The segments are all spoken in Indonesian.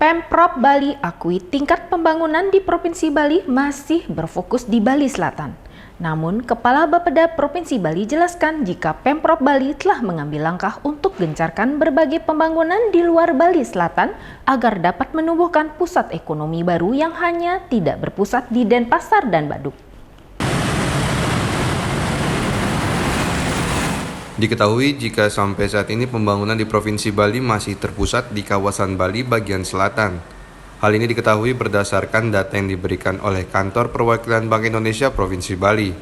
Pemprov Bali akui tingkat pembangunan di Provinsi Bali masih berfokus di Bali Selatan. Namun, Kepala Bapeda Provinsi Bali jelaskan jika Pemprov Bali telah mengambil langkah untuk gencarkan berbagai pembangunan di luar Bali Selatan agar dapat menumbuhkan pusat ekonomi baru yang hanya tidak berpusat di Denpasar dan Badung. Diketahui jika sampai saat ini pembangunan di Provinsi Bali masih terpusat di kawasan Bali bagian selatan. Hal ini diketahui berdasarkan data yang diberikan oleh Kantor Perwakilan Bank Indonesia Provinsi Bali.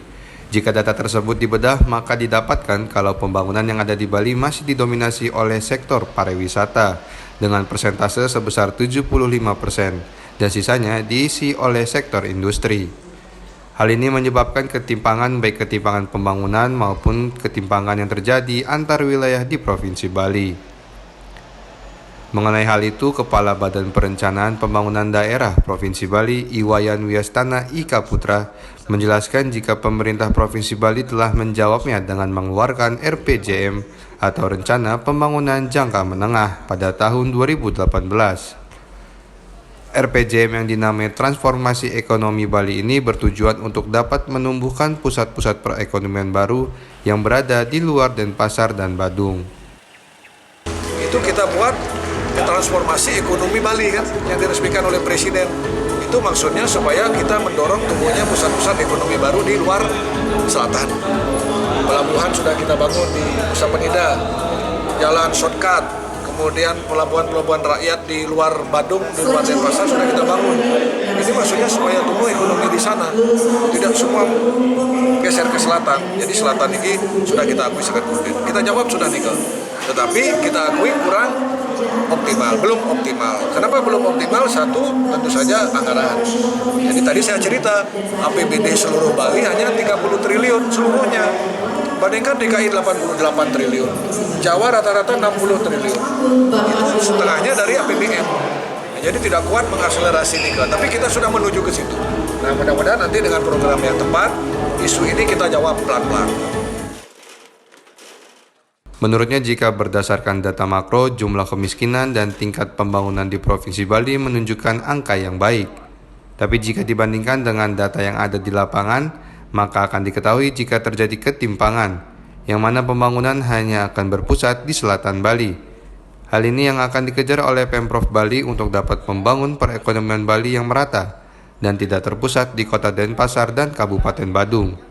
Jika data tersebut dibedah, maka didapatkan kalau pembangunan yang ada di Bali masih didominasi oleh sektor pariwisata dengan persentase sebesar 75% dan sisanya diisi oleh sektor industri. Hal ini menyebabkan ketimpangan baik ketimpangan pembangunan maupun ketimpangan yang terjadi antar wilayah di Provinsi Bali. Mengenai hal itu, Kepala Badan Perencanaan Pembangunan Daerah Provinsi Bali, Iwayan Wiastana Ika Putra, menjelaskan jika pemerintah Provinsi Bali telah menjawabnya dengan mengeluarkan RPJM atau Rencana Pembangunan Jangka Menengah pada tahun 2018. RPJM yang dinamai Transformasi Ekonomi Bali ini bertujuan untuk dapat menumbuhkan pusat-pusat perekonomian baru yang berada di luar Denpasar dan Badung. Itu kita buat transformasi ekonomi Bali kan, yang diresmikan oleh Presiden. Itu maksudnya supaya kita mendorong tumbuhnya pusat-pusat ekonomi baru di luar selatan. Pelabuhan sudah kita bangun di Nusa Penida, jalan shortcut, kemudian pelabuhan-pelabuhan rakyat di luar Badung, di luar Denpasar sudah kita bangun. Ini maksudnya supaya tumbuh ekonomi di sana, tidak semua geser ke selatan. Jadi selatan ini sudah kita akui sangat penting. Kita jawab sudah nikel, tetapi kita akui kurang optimal, belum optimal. Kenapa belum optimal? Satu, tentu saja anggaran. Jadi tadi saya cerita, APBD seluruh Bali hanya 30 triliun seluruhnya. Bandingkan DKI 88 triliun, Jawa rata-rata 60 triliun. Itu setengahnya dari APBN. Jadi tidak kuat mengakselerasi nikel, tapi kita sudah menuju ke situ. Nah, mudah-mudahan nanti dengan program yang tepat, isu ini kita jawab pelan-pelan. Menurutnya, jika berdasarkan data makro, jumlah kemiskinan dan tingkat pembangunan di Provinsi Bali menunjukkan angka yang baik. Tapi jika dibandingkan dengan data yang ada di lapangan, maka akan diketahui jika terjadi ketimpangan, yang mana pembangunan hanya akan berpusat di selatan Bali. Hal ini yang akan dikejar oleh Pemprov Bali untuk dapat membangun perekonomian Bali yang merata dan tidak terpusat di Kota Denpasar dan Kabupaten Badung.